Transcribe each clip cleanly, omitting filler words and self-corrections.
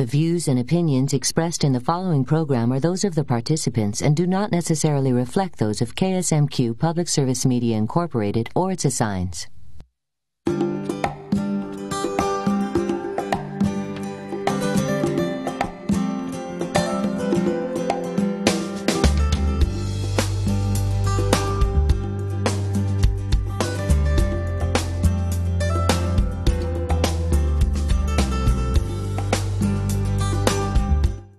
The views and opinions expressed in the following program are those of the participants and do not necessarily reflect those of KSMQ Public Service Media Incorporated or its assigns.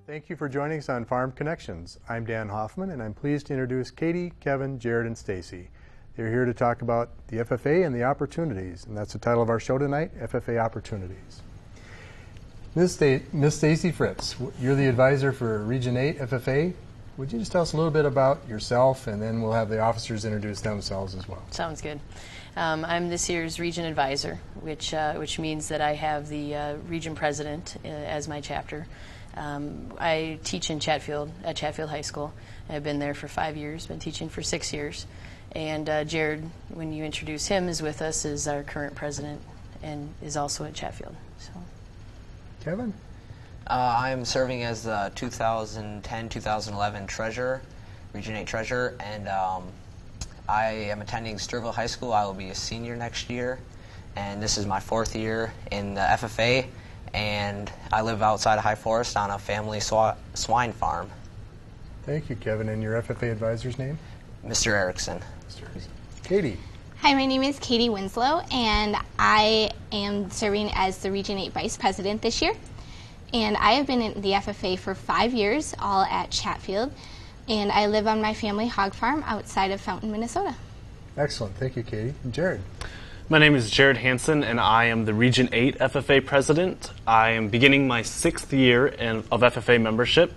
Thank you for joining us on Farm Connections. I'm Dan Hoffman, and I'm pleased to introduce Katie, Kevin, Jared, and Stacy. They're here to talk about the FFA and the opportunities, and that's the title of our show tonight, FFA Opportunities. Ms. Stacy Fritz, you're the advisor for Region 8 FFA. Would you just tell us a little bit about yourself, and then we'll have the officers introduce themselves as well. Sounds good. I'm this year's region advisor, which means that I have the region president as my chapter. I teach in Chatfield, at Chatfield High School. I've been there for 5 years, been teaching for 6 years. And Jared, when you introduce him, is with us, is our current president and is also at Chatfield. So, Kevin? I'm serving as the 2010-2011 treasurer, Region 8 treasurer, and I am attending Sturville High School. I will be a senior next year, and this is my 4th year in the FFA. And I live outside of High Forest on a family swine farm. Thank you, Kevin. And your FFA advisor's name? Mr. Erickson. Mr. Erickson. Katie. Hi, my name is Katie Winslow, and I am serving as the Region 8 Vice President this year. And I have been in the FFA for 5 years, all at Chatfield, and I live on my family hog farm outside of Fountain, Minnesota. Excellent. Thank you, Katie. And Jared. My name is Jared Hansen, and I am the Region 8 FFA President. I am beginning my 6th year of FFA membership.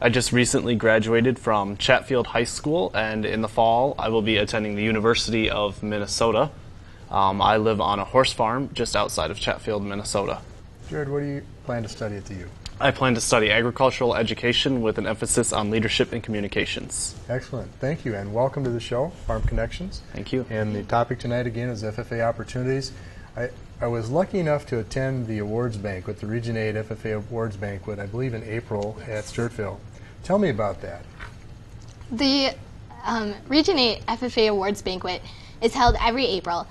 I just recently graduated from Chatfield High School, and in the fall I will be attending the University of Minnesota. I live on a horse farm just outside of Chatfield, Minnesota. Jared, what do you plan to study at the U? I plan to study agricultural education with an emphasis on leadership and communications. Excellent. Thank you, and welcome to the show, Farm Connections. Thank you. And the topic tonight, again, is FFA Opportunities. I was lucky enough to attend the awards banquet, the Region 8 FFA Awards Banquet, I believe in April at Sturteville. Tell me about that. The Region 8 FFA Awards Banquet is held every April.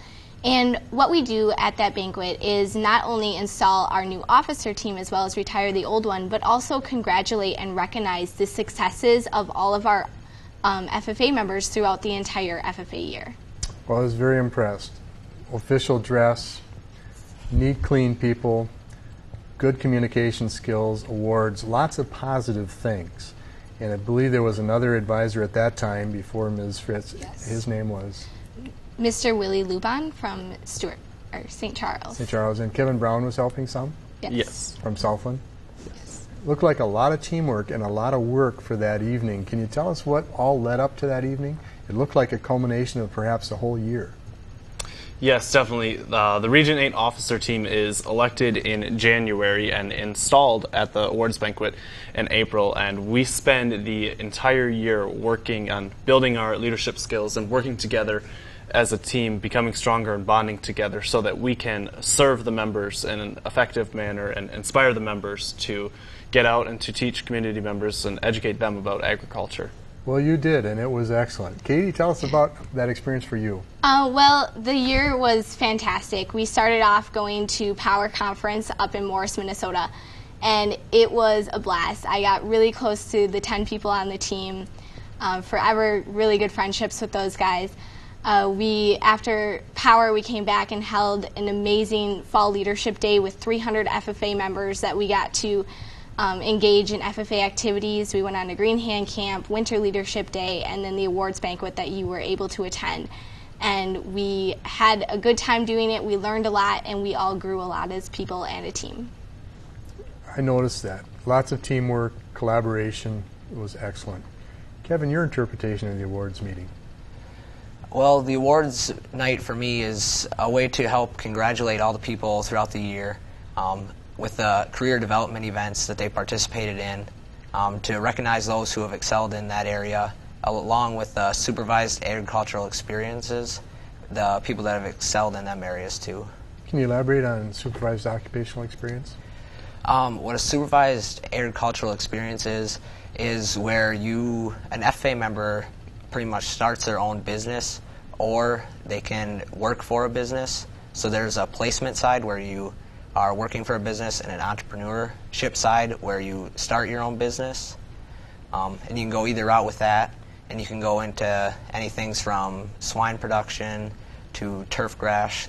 And what we do at that banquet is not only install our new officer team as well as retire the old one, but also congratulate and recognize the successes of all of our FFA members throughout the entire FFA year. Well, I was very impressed. Official dress, neat, clean people, good communication skills, awards, lots of positive things. And I believe there was another advisor at that time before Ms. Fritz. Yes. His name was? Mr. Willie Luban from St. Charles. St. Charles. And Kevin Brown was helping some? Yes. From Southland? Yes. Looked like a lot of teamwork and a lot of work for that evening. Can you tell us what all led up to that evening? It looked like a culmination of perhaps a whole year. Yes, definitely. The Region 8 officer team is elected in January and installed at the awards banquet in April, and we spend the entire year working on building our leadership skills and working together as a team, becoming stronger and bonding together so that we can serve the members in an effective manner and inspire the members to get out and to teach community members and educate them about agriculture. Well, you did, and it was excellent. Katie, tell us about that experience for you. Well, the year was fantastic. We started off going to Power Conference up in Morris, Minnesota, and it was a blast. I got really close to the 10 people on the team, forever really good friendships with those guys. After Power, we came back and held an amazing Fall Leadership Day with 300 FFA members that we got to engage in FFA activities. We went on a Green Hand Camp, Winter Leadership Day, and then the awards banquet that you were able to attend. And we had a good time doing it. We learned a lot, and we all grew a lot as people and a team. I noticed that. Lots of teamwork, collaboration. It was excellent. Kevin, your interpretation of the awards meeting. Well, the awards night for me is a way to help congratulate all the people throughout the year with the career development events that they participated in, to recognize those who have excelled in that area, along with supervised agricultural experiences, the people that have excelled in them areas too. Can you elaborate on supervised occupational experience? What a supervised agricultural experience is where an FFA member pretty much starts their own business, or they can work for a business. So there's a placement side where you are working for a business, and an entrepreneurship side where you start your own business. And you can go either route with that, and you can go into anything from swine production to turf grass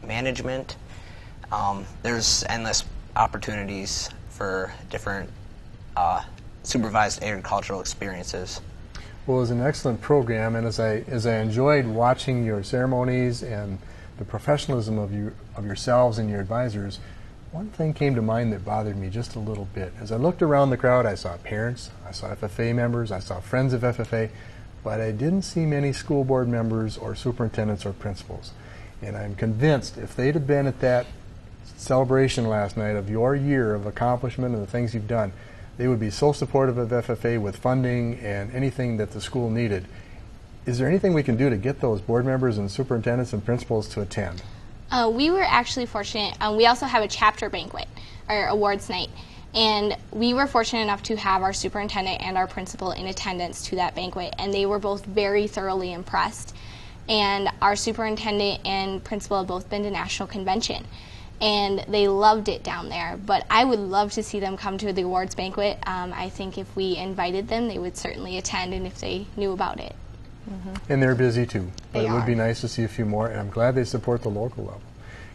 management. There's endless opportunities for different supervised agricultural experiences. Well, it was an excellent program, and as I enjoyed watching your ceremonies and the professionalism of yourselves and your advisors, one thing came to mind that bothered me just a little bit. As I looked around the crowd, I saw parents, I saw FFA members, I saw friends of FFA, but I didn't see many school board members or superintendents or principals. And I'm convinced if they'd have been at that celebration last night of your year of accomplishment and the things you've done, they would be so supportive of FFA with funding and anything that the school needed. Is there anything we can do to get those board members and superintendents and principals to attend? We were actually fortunate. We also have a chapter banquet, or awards night, and we were fortunate enough to have our superintendent and our principal in attendance to that banquet, and they were both very thoroughly impressed. And our superintendent and principal have both been to national convention, and they loved it down there. But I would love to see them come to the awards banquet. I think if we invited them, they would certainly attend, and if they knew about it. And they're busy too, but They it would are. be nice to see a few more, and I'm glad they support the local level.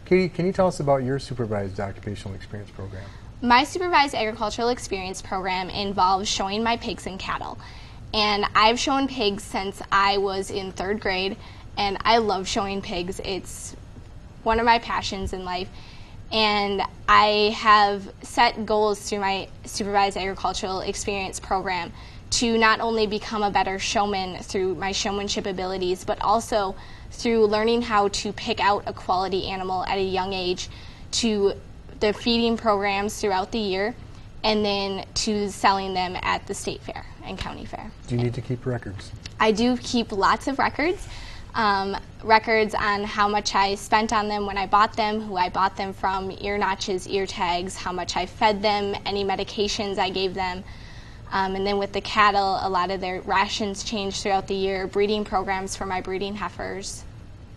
Katie, can you tell us about your supervised occupational experience program? My supervised agricultural experience program involves showing my pigs and cattle. And I've shown pigs since I was in 3rd grade, and I love showing pigs. It's one of my passions in life. And I have set goals through my supervised agricultural experience program to not only become a better showman through my showmanship abilities, but also through learning how to pick out a quality animal at a young age, to the feeding programs throughout the year, and then to selling them at the state fair and county fair. Do you need to keep records? I do keep lots of records. Records on how much I spent on them when I bought them, who I bought them from, ear notches, ear tags, how much I fed them, any medications I gave them. And then with the cattle, a lot of their rations change throughout the year, breeding programs for my breeding heifers.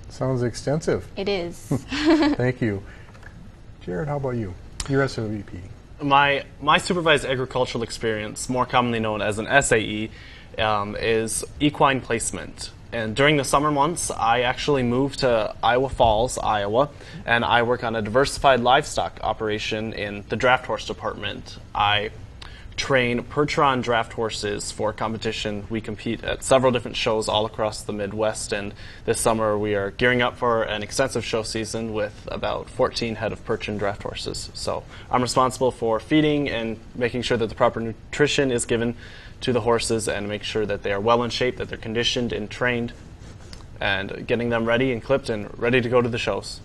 Sounds extensive. It is. Thank you. Jared, how about you? Your SOVP. My supervised agricultural experience, more commonly known as an SAE, is equine placement. And during the summer months, I actually moved to Iowa Falls, Iowa, and I work on a diversified livestock operation in the draft horse department. I train Percheron draft horses for competition. We compete at several different shows all across the Midwest, and this summer we are gearing up for an extensive show season with about 14 head of Percheron draft horses. So I'm responsible for feeding and making sure that the proper nutrition is given to the horses and make sure that they are well in shape, that they're conditioned and trained, and getting them ready and clipped and ready to go to the shows.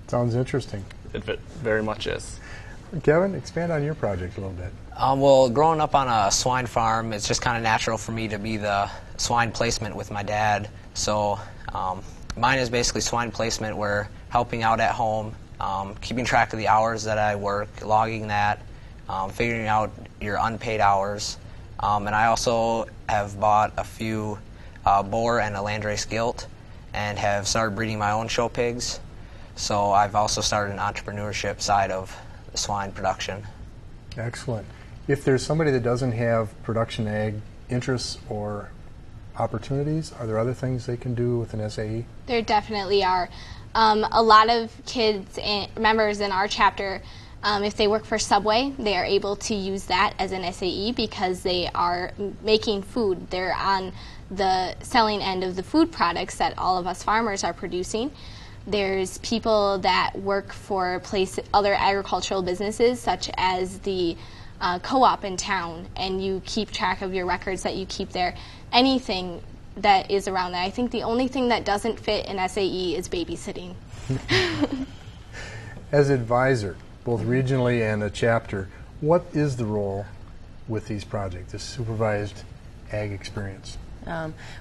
Sounds interesting. It very much is. Kevin, expand on your project a little bit. Well, growing up on a swine farm, it's just kind of natural for me to be the swine placement with my dad. So mine is basically swine placement. We're helping out at home, keeping track of the hours that I work, logging that, figuring out your unpaid hours. And I also have bought a few boar and a landrace gilt and have started breeding my own show pigs. So I've also started an entrepreneurship side of swine production. Excellent. If there's somebody that doesn't have production ag interests or opportunities, are there other things they can do with an SAE? There definitely are. A lot of kids and members in our chapter, if they work for Subway, they are able to use that as an SAE because they are making food. They're on the selling end of the food products that all of us farmers are producing. There's people that work for other agricultural businesses, such as the co-op in town, and you keep track of your records that you keep there. Anything that is around that. I think the only thing that doesn't fit in SAE is babysitting. As advisor, both regionally and a chapter, what is the role with these projects, this supervised ag experience?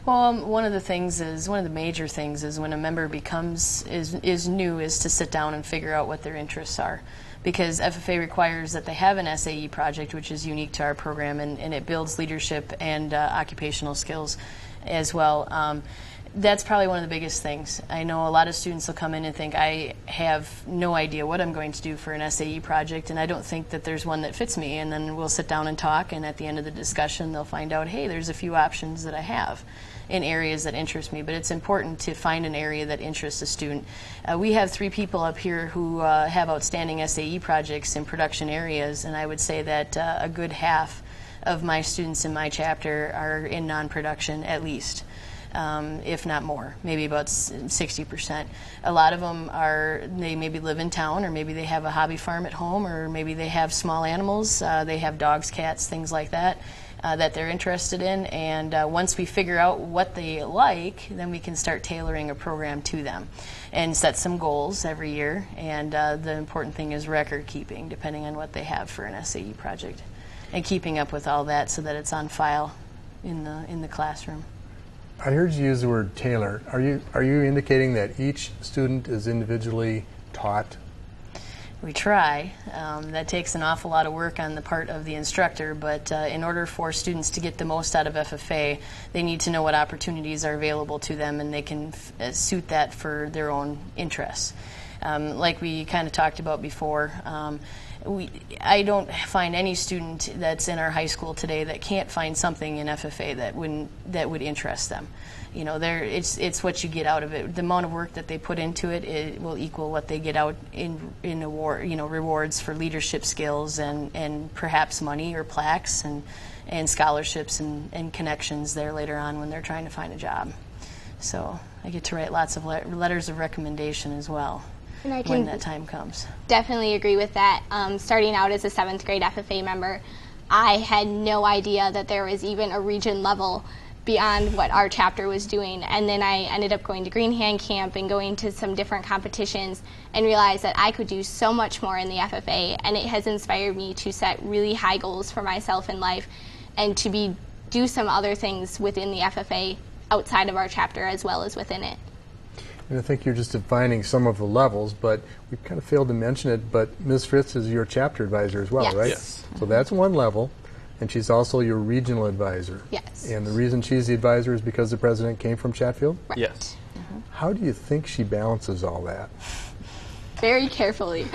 One of the major things is when a member is new is to sit down and figure out what their interests are. because FFA requires that they have an SAE project, which is unique to our program, and it builds leadership and occupational skills as well. That's probably one of the biggest things. I know a lot of students will come in and think, I have no idea what I'm going to do for an SAE project, and I don't think that there's one that fits me. And then we'll sit down and talk, and at the end of the discussion, they'll find out, hey, there's a few options that I have in areas that interest me. But it's important to find an area that interests a student. We have 3 people up here who have outstanding SAE projects in production areas, and I would say that a good half of my students in my chapter are in non-production at least. If not more, maybe about 60%. A lot of them they maybe live in town, or maybe they have a hobby farm at home, or maybe they have small animals. They have dogs, cats, things like that, that they're interested in. And once we figure out what they like, then we can start tailoring a program to them and set some goals every year. And the important thing is record keeping, depending on what they have for an SAE project, and keeping up with all that so that it's on file in the classroom. I heard you use the word tailor. Are you indicating that each student is individually taught? We try. That takes an awful lot of work on the part of the instructor, but in order for students to get the most out of FFA, they need to know what opportunities are available to them, and they can suit that for their own interests. Like we kind of talked about before, I don't find any student that's in our high school today that can't find something in FFA that would interest them. You know, it's what you get out of it. The amount of work that they put into it will equal what they get out in rewards for leadership skills and perhaps money or plaques and scholarships and connections there later on when they're trying to find a job. So I get to write lots of letters of recommendation as well. And I when that time comes. Definitely agree with that. Starting out as a 7th grade FFA member, I had no idea that there was even a region level beyond what our chapter was doing. And then I ended up going to Green Hand Camp and going to some different competitions and realized that I could do so much more in the FFA, and it has inspired me to set really high goals for myself in life and to do some other things within the FFA outside of our chapter as well as within it. And I think you're just defining some of the levels, but we kind of failed to mention it, but Ms. Fritz is your chapter advisor as well, yes. right? Yes. So that's one level, and she's also your regional advisor. Yes. And the reason she's the advisor is because the president came from Chatfield? Right. Yes. Mm-hmm. How do you think she balances all that? Very carefully.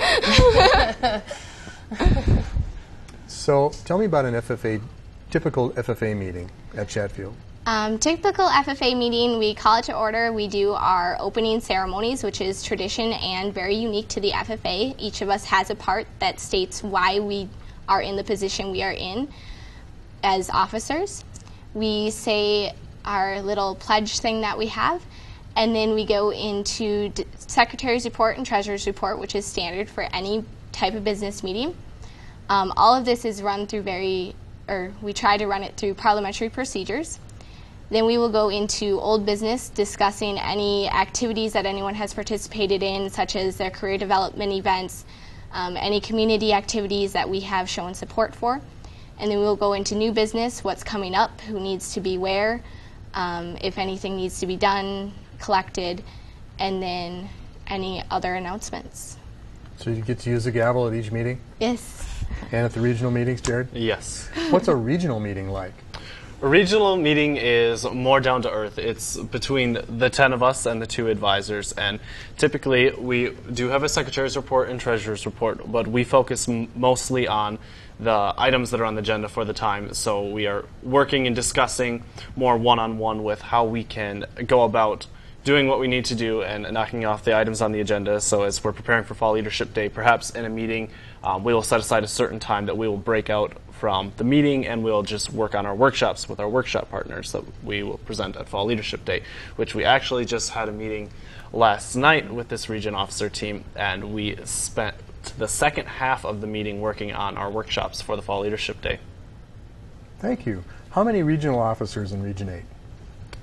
So tell me about an typical FFA meeting at Chatfield. Typical FFA meeting, we call it to order. We do our opening ceremonies, which is tradition and very unique to the FFA. Each of us has a part that states why we are in the position we are in as officers. We say our little pledge thing that we have, and then we go into Secretary's report and Treasurer's report, which is standard for any type of business meeting. All of this is run through we try to run it through parliamentary procedures. Then we will go into old business, discussing any activities that anyone has participated in, such as their career development events, any community activities that we have shown support for. And then we'll go into new business, what's coming up, who needs to be where, if anything needs to be done, collected, and then any other announcements. So you get to use the gavel at each meeting? Yes. And at the regional meetings, Jared? Yes. What's a regional meeting like? A regional meeting is more down to earth. It's between the 10 of us and the 2 advisors, and typically we do have a secretary's report and treasurer's report, but we focus mostly on the items that are on the agenda for the time. So we are working and discussing more one-on-one with how we can go about doing what we need to do and knocking off the items on the agenda. So as we're preparing for Fall Leadership Day, perhaps in a meeting, we will set aside a certain time that we will break out from the meeting, and we'll just work on our workshops with our workshop partners that we will present at Fall Leadership Day, which we actually just had a meeting last night with this region officer team, and we spent the second half of the meeting working on our workshops for the Fall Leadership Day. Thank you. How many regional officers in Region 8?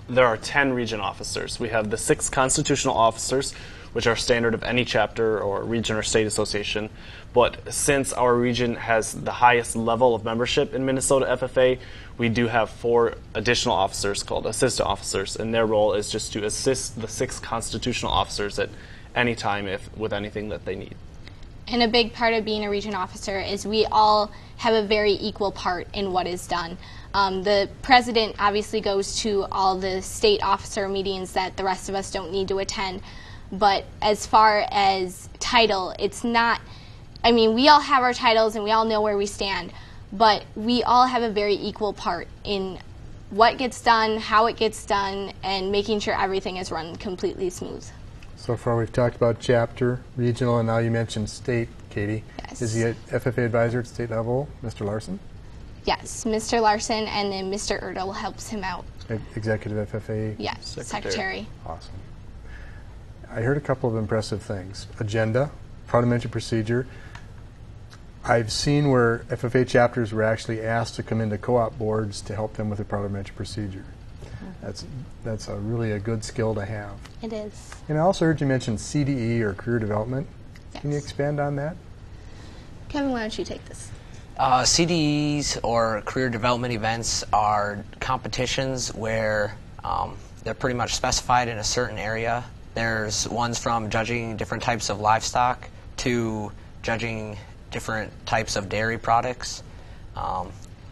There are 10 region officers. We have the 6 constitutional officers, which are standard of any chapter or region or state association. But since our region has the highest level of membership in Minnesota FFA, we do have 4 additional officers called assistant officers, and their role is just to assist the 6 constitutional officers at any time with anything that they need. And a big part of being a region officer is we all have a very equal part in what is done. The president obviously goes to all the state officer meetings that the rest of us don't need to attend. But as far as title, it's not, I mean, we all have our titles and we all know where we stand, but we all have a very equal part in what gets done, how it gets done, and making sure everything is run completely smooth. So far we've talked about chapter, regional, and now you mentioned state, Katie. Yes. Is the FFA advisor at state level, Mr. Larson? Yes, Mr. Larson, and then Mr. Erdl helps him out. Executive FFA? Yes, secretary. Awesome. I heard a couple of impressive things. Agenda, parliamentary procedure. I've seen where FFA chapters were actually asked to come into co-op boards to help them with the parliamentary procedure. That's really a good skill to have. It is. And I also heard you mention CDE, or career development. Yes. Can you expand on that? Kevin, why don't you take this? CDEs, or career development events, are competitions where they're pretty much specified in a certain area. There's ones from judging different types of livestock to judging different types of dairy products.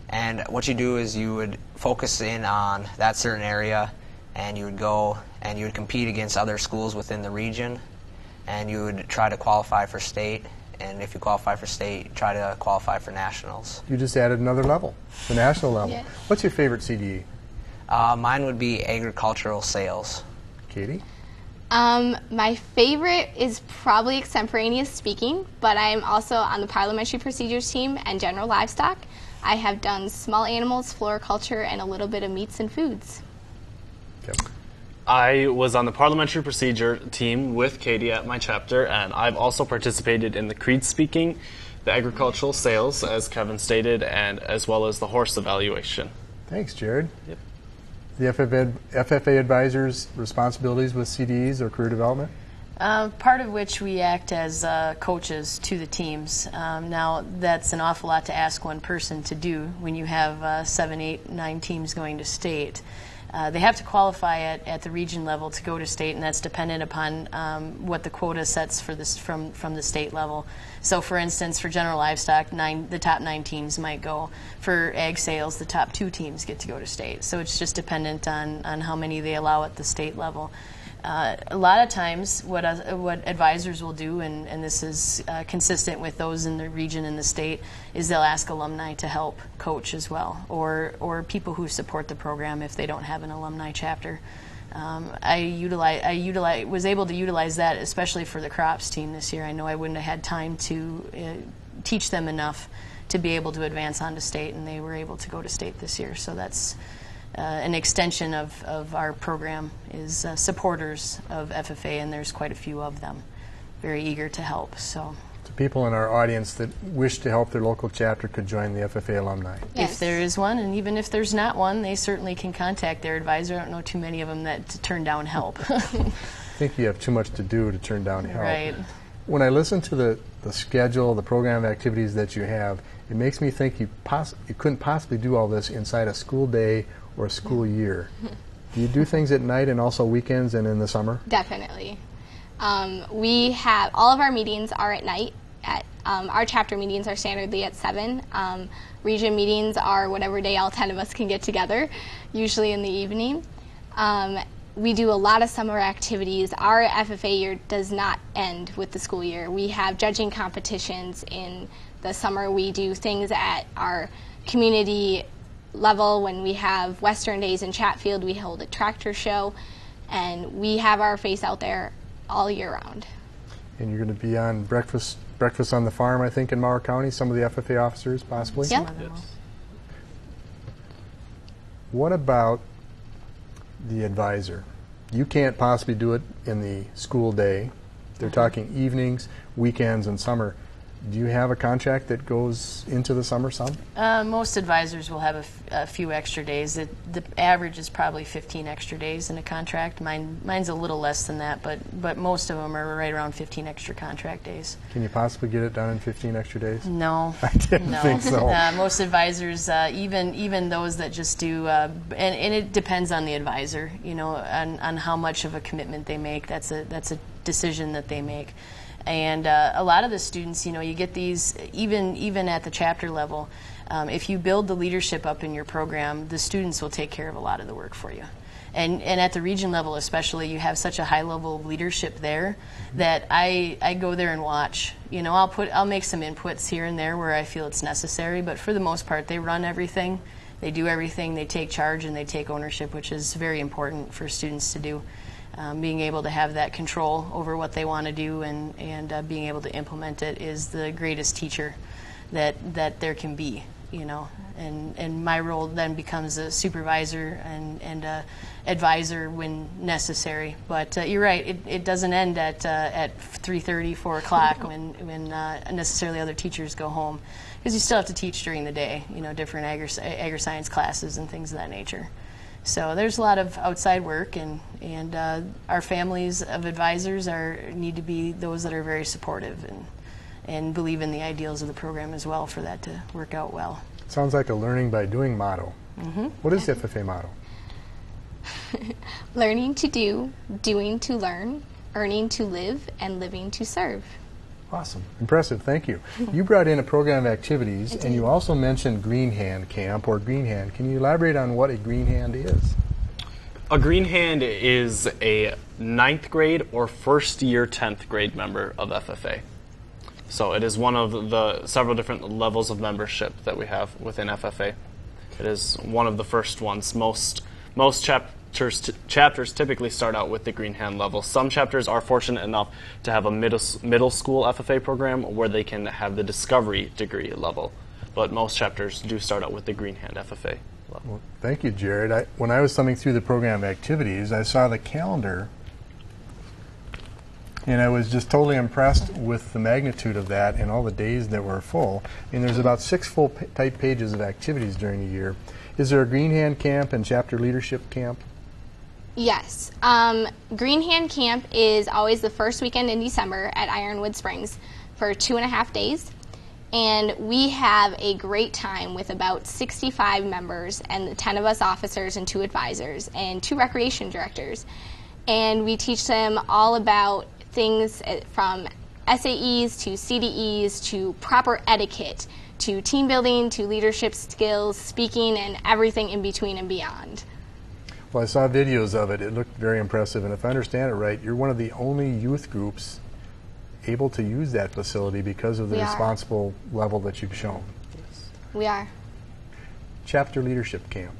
And what you do is you would focus in on that certain area, and you would go and you would compete against other schools within the region, and you would try to qualify for state. And if you qualify for state, try to qualify for nationals. You just added another level, the national level. Yes. What's your favorite CDE? Mine would be agricultural sales. Katie? My favorite is probably extemporaneous speaking, but I am also on the parliamentary procedures team and general livestock. I have done small animals, floriculture, and a little bit of meats and foods. Okay. I was on the parliamentary procedure team with Katie at my chapter, and I've also participated in the creed speaking, the agricultural sales, as Kevin stated, and as well as the horse evaluation. Thanks, Jared. Yep. The FFA advisors' responsibilities with CDEs or career development? Part of which we act as coaches to the teams. Now, that's an awful lot to ask one person to do when you have 7, 8, 9 teams going to state. They have to qualify at the region level to go to state, and that's dependent upon what the quota sets for this from the state level. So, for instance, for general livestock, the top 9 teams might go. For ag sales, the top 2 teams get to go to state. So it's just dependent on how many they allow at the state level. A lot of times what advisors will do, and this is consistent with those in the region and the state, is they'll ask alumni to help coach as well, or people who support the program if they don't have an alumni chapter. I was able to utilize that, especially for the crops team this year. I know I wouldn't have had time to teach them enough to be able to advance on to state, and they were able to go to state this year. So that's an extension of our program, is supporters of FFA, and there's quite a few of them, very eager to help. So People in our audience that wish to help their local chapter could join the FFA alumni. Yes. if there is one, and even if there's not one, they certainly can contact their advisor. I don't know too many of them that turn down help. I think you have too much to do to turn down help. Right. When I listen to the schedule, the program of activities that you have, it makes me think you couldn't possibly do all this inside a school day or a school year. Do you do things at night and also weekends and in the summer? Definitely. We have all of our meetings are at night. Our chapter meetings are standardly at 7. Region meetings are whatever day all 10 of us can get together, usually in the evening. We do a lot of summer activities. Our FFA year does not end with the school year. We have judging competitions in the summer. We do things at our community level. When we have Western Days in Chatfield, we hold a tractor show, and we have our face out there all year round. And you're going to be on breakfast on the farm, I think, in Mauer County, some of the FFA officers possibly? Yep. Yes. What about the advisor? You can't possibly do it in the school day. They're talking evenings, weekends, and summer. Do you have a contract that goes into the summer some? Most advisors will have a few extra days. The average is probably 15 extra days in a contract. Mine's a little less than that, but most of them are right around 15 extra contract days. Can you possibly get it done in 15 extra days? No. I didn't think so. Most advisors, even those that just do, and it depends on the advisor, on how much of a commitment they make. That's a decision that they make. And a lot of the students, you get these, even at the chapter level, if you build the leadership up in your program, the students will take care of a lot of the work for you. And at the region level especially, you have such a high level of leadership there that I go there and watch. I'll make some inputs here and there where I feel it's necessary, but for the most part, they run everything, they do everything, they take charge, and they take ownership, which is very important for students to do. Being able to have that control over what they want to do and being able to implement it is the greatest teacher that there can be. And my role then becomes a supervisor and advisor when necessary. But you're right, it doesn't end at 3:30, 4 o'clock when necessarily other teachers go home, because you still have to teach during the day, different agri-science classes and things of that nature. So there's a lot of outside work, and our families of advisors need to be those that are very supportive and believe in the ideals of the program as well for that to work out well. Sounds like a learning by doing motto. What is the FFA motto? Learning to do, doing to learn, earning to live, and living to serve. Awesome. Impressive. Thank you. You brought in a program of activities, and you also mentioned Green Hand Camp or Green Hand. Can you elaborate on what a Green Hand is? A Green Hand is a 9th grade or first year 10th grade member of FFA. So it is one of the several different levels of membership that we have within FFA. It is one of the first ones. Most chapters typically start out with the Green Hand level. Some chapters are fortunate enough to have a middle school FFA program where they can have the Discovery degree level. But most chapters do start out with the Green Hand FFA level. Well, thank you, Jared. When I was thumbing through the program of activities, I saw the calendar, and I was just totally impressed with the magnitude of that and all the days that were full. And there's about 6 full type pages of activities during the year. Is there a Green Hand Camp and chapter leadership camp? Yes. Green Hand Camp is always the first weekend in December at Ironwood Springs for 2.5 days. And we have a great time with about 65 members and 10 of us officers and 2 advisors and 2 recreation directors. And we teach them all about things from SAEs to CDEs to proper etiquette to team building to leadership skills, speaking, and everything in between and beyond. Well, I saw videos of it. It looked very impressive. And if I understand it right, you're one of the only youth groups able to use that facility because of the responsible level that you've shown. Yes. We are. Chapter leadership camp.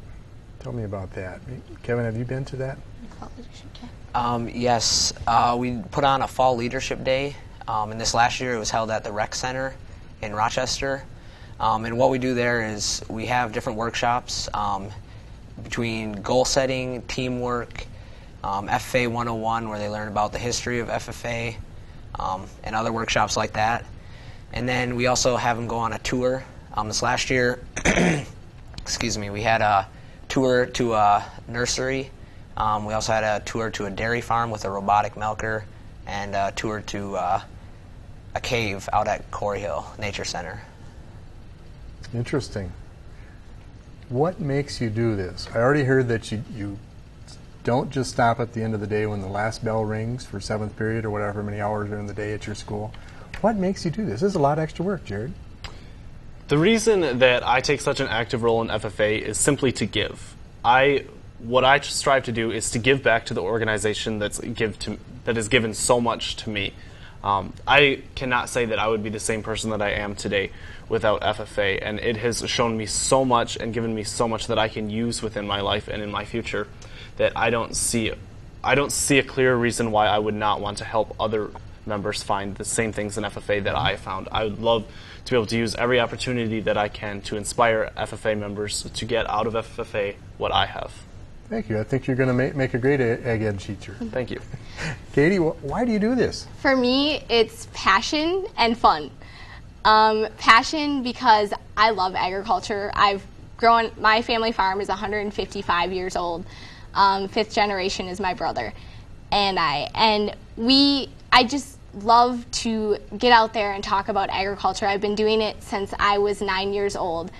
Tell me about that. Kevin, have you been to that? Leadership camp. Yes, we put on a fall leadership day, and this last year it was held at the rec center in Rochester. And what we do there is we have different workshops between goal setting, teamwork, FFA 101 where they learn about the history of FFA, and other workshops like that. And then we also have them go on a tour. This last year, excuse me, we had a tour to a nursery. We also had a tour to a dairy farm with a robotic milker, and a tour to a cave out at Corey Hill Nature Center. Interesting. What makes you do this? I already heard that you don't just stop at the end of the day when the last bell rings for 7th period or whatever many hours are in the day at your school. What makes you do this? This is a lot of extra work, Jared. The reason that I take such an active role in FFA is simply to give. What I strive to do is to give back to the organization that has given so much to me. I cannot say that I would be the same person that I am today without FFA, and it has shown me so much and given me so much that I can use within my life and in my future that I don't see a clear reason why I would not want to help other members find the same things in FFA that I found. I would love to be able to use every opportunity that I can to inspire FFA members to get out of FFA what I have. Thank you. I think you're going to make a great ag ed teacher. Thank you. Katie, why do you do this? For me, it's passion and fun. Passion because I love agriculture. My family farm is 155 years old. 5th generation is my brother and I. And I just love to get out there and talk about agriculture. I've been doing it since I was 9 years old.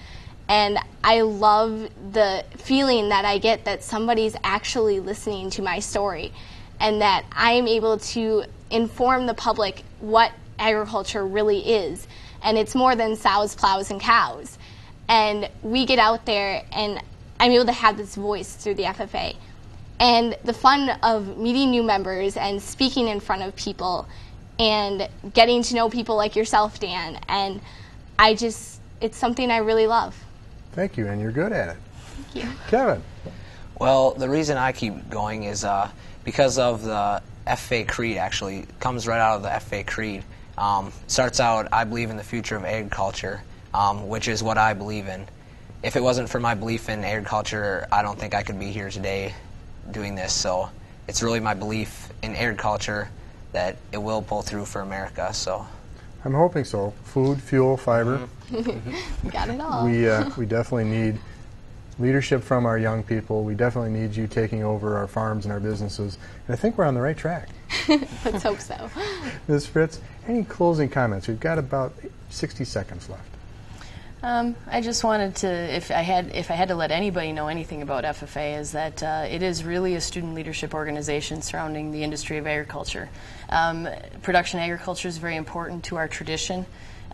And I love the feeling that I get that somebody's actually listening to my story and that I'm able to inform the public what agriculture really is. And it's more than sows, plows, and cows. And we get out there, and I'm able to have this voice through the FFA. And the fun of meeting new members and speaking in front of people and getting to know people like yourself, Dan. And it's something I really love. Thank you, and you're good at it. Thank you. Kevin. Well, the reason I keep going is because of the FFA creed. Actually, it comes right out of the FFA creed. Starts out, I believe in the future of agriculture, which is what I believe in. If it wasn't for my belief in agriculture, I don't think I could be here today doing this. So it's really my belief in agriculture that it will pull through for America. So I'm hoping so. Food, fuel, fiber. Got it all. We definitely need leadership from our young people. We definitely need you taking over our farms and our businesses. And I think we're on the right track. Let's hope so. Ms. Fritz, any closing comments? We've got about 60 seconds left. I just wanted to, if I had to let anybody know anything about FFA, is that it is really a student leadership organization surrounding the industry of agriculture. Production agriculture is very important to our tradition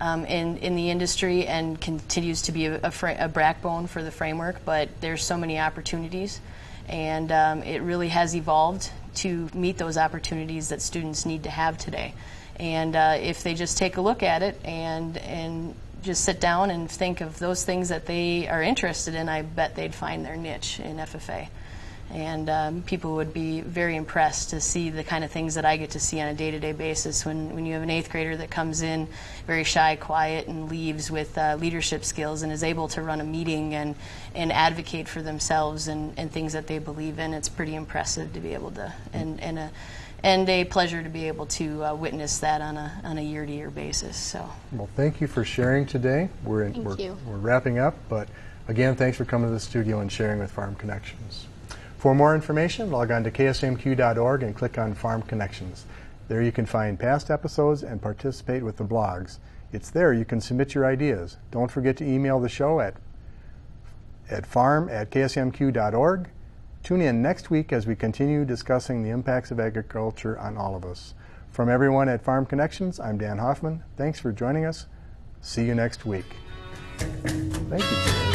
in the industry and continues to be a backbone for the framework, but there's so many opportunities, and it really has evolved to meet those opportunities that students need to have today. And if they just take a look at it and just sit down and think of those things that they are interested in, I bet they'd find their niche in FFA. And people would be very impressed to see the kind of things that I get to see on a day-to-day basis when you have an 8th grader that comes in very shy, quiet, and leaves with leadership skills and is able to run a meeting and advocate for themselves and things that they believe in. It's pretty impressive to be able to, and a pleasure to be able to witness that on a year-to-year basis. So, well, thank you for sharing today. We're wrapping up, but again, thanks for coming to the studio and sharing with Farm Connections. For more information, log on to ksmq.org and click on Farm Connections. There you can find past episodes and participate with the blogs. It's there you can submit your ideas. Don't forget to email the show at farm@ksmq.org. Tune in next week as we continue discussing the impacts of agriculture on all of us. From everyone at Farm Connections, I'm Dan Hoffman. Thanks for joining us. See you next week. Thank you, Jerry.